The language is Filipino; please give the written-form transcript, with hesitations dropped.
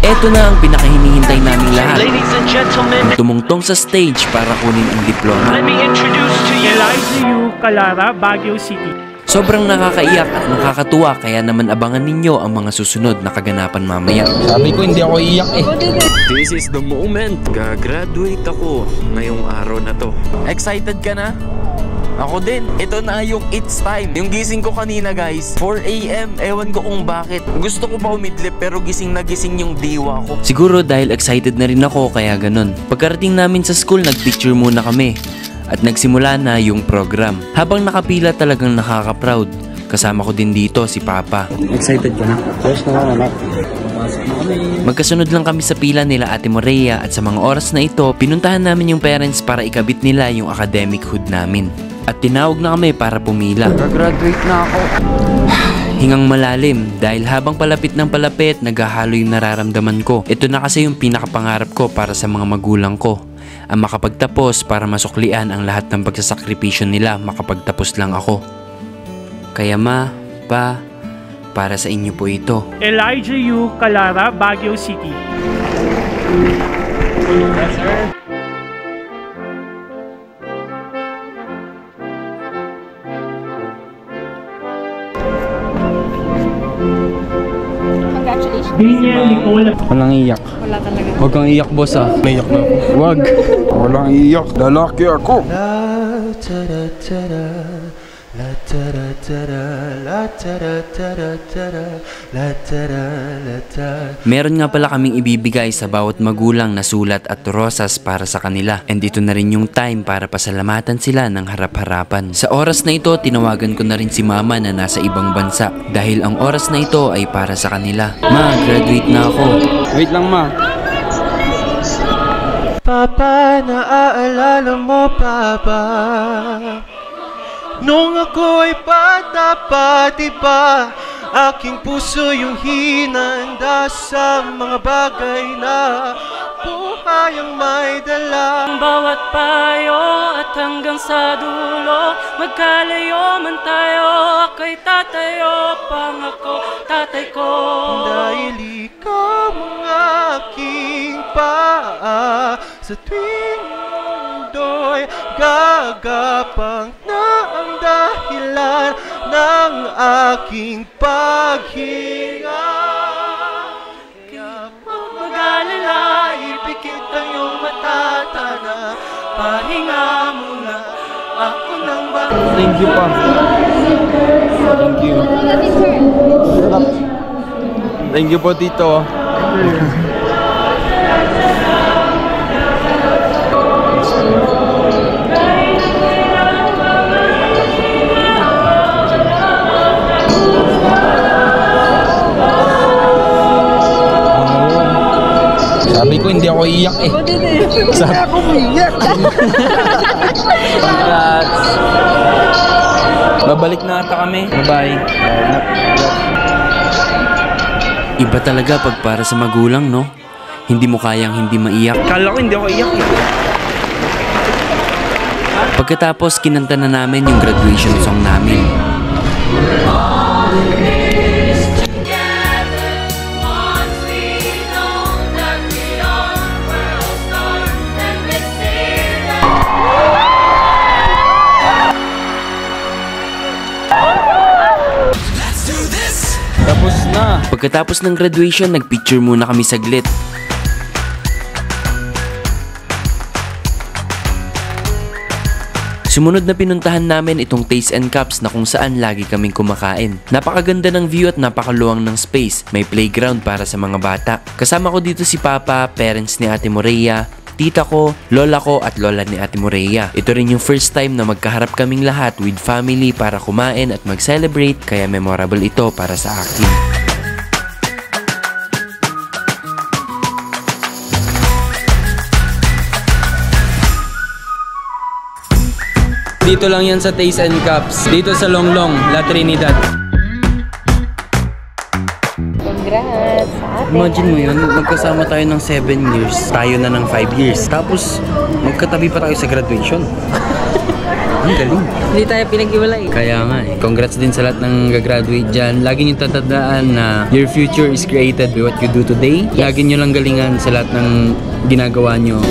Eto na ang pinakahinihintay naming lahat. Ladies and gentlemen, tumungtong sa stage para kunin ang diploma. Let me introduce to you Eliza Calara, Baguio City. Sobrang nakakaiyak at nakakatuwa, kaya naman abangan ninyo ang mga susunod na kaganapan mamaya. Sabi ko hindi ako iiyak eh. This is the moment. Gagraduate ako ngayong araw na to. Excited ka na? Ako din. Ito na yung it's time. Yung gising ko kanina guys, 4 AM. Ewan ko kung bakit. Gusto ko pa umidlip pero gising na gising yung diwa ko. Siguro dahil excited na rin ako kaya ganun. Pagkarating namin sa school, nagpicture muna kami. At nagsimula na yung program. Habang nakapila talagang nakaka-proud. Kasama ko din dito si Papa. Excited ka na? Yes na anak. Magkasunod lang kami sa pila nila Ate Morea at sa mga oras na ito, pinuntahan namin yung parents para ikabit nila yung academic hood namin. At tinawag na kami para pumila. Gagraduate na ako. Hingang malalim dahil habang palapit ng palapit, naghahalo yung nararamdaman ko. Ito na kasi yung pinakapangarap ko para sa mga magulang ko. Ang makapagtapos para masuklian ang lahat ng pagsasakripisyo nila, makapagtapos lang ako. Kaya ma, pa, para sa inyo po ito. Elijah Calara, Baguio City. Yes, sir. Walang iyak. Wala talaga. Huwag kang iyak, boss ah. Naiyak na ako. Huwag. Walang iyak. Lalaki ako. Meron nga pala kaming ibibigay sa bawat magulang na sulat at rosas para sa kanila. And dito na rin yung time para pasalamatan sila ng harap-harapan. Sa oras na ito, tinawagan ko na rin si mama na nasa ibang bansa. Dahil ang oras na ito ay para sa kanila. Ma, graduate na ako. Wait lang ma. Papa, naaalala mo Papa, nung ako'y bata pa, diba? Aking puso yung hinanda sa mga bagay na buhay ang may dala. Bawat payo at hanggang sa dulo, magkalayo man tayo, ako'y tatayo, pangako tatay ko. Dahil ikaw ang aking paa, sa tuwing mundo'y gagapang na ang dahilan ng aking paghinga. Kaya mag-alala, ipikit ang iyong matatana, pahinga muna, ako nang ba. Thank you pa. Thank you. Thank you po tito. Sabi ko hindi ako iiyak eh. Sabi ako iiyak. Congrats. Babalik na ata kami. Bye-bye. Iba talaga pag para sa magulang, no? Hindi mo kayang hindi maiyak. Kala ko hindi ako iyak eh. Pagkatapos, kinanta na namin yung graduation song namin. Tapos na. Pagkatapos ng graduation, nagpicture muna kami saglit. Sumunod na pinuntahan namin itong Taste and Cups na kung saan lagi kaming kumakain. Napakaganda ng view at napakaluwang ng space. May playground para sa mga bata. Kasama ko dito si Papa, parents ni Ate Morea, tita ko, lola ko at lola ni Ate Morea. Ito rin yung first time na magkaharap kaming lahat with family para kumain at mag-celebrate, kaya memorable ito para sa akin. Dito lang yan sa Taste and Cups. Dito sa Longlong, La Trinidad. Congrats sa atin. Imagine mo yun, magkasama tayo ng 7 years, tayo na ng 5 years. Tapos, magkatabi pa tayo sa graduation. Ang galing. Hindi tayo pinag-iwalay. Kaya nga eh. Congrats din sa lahat ng gagraduate dyan. Lagi nyo tatandaan na your future is created by what you do today. Lagi nyo lang galingan sa lahat ng ginagawa nyo.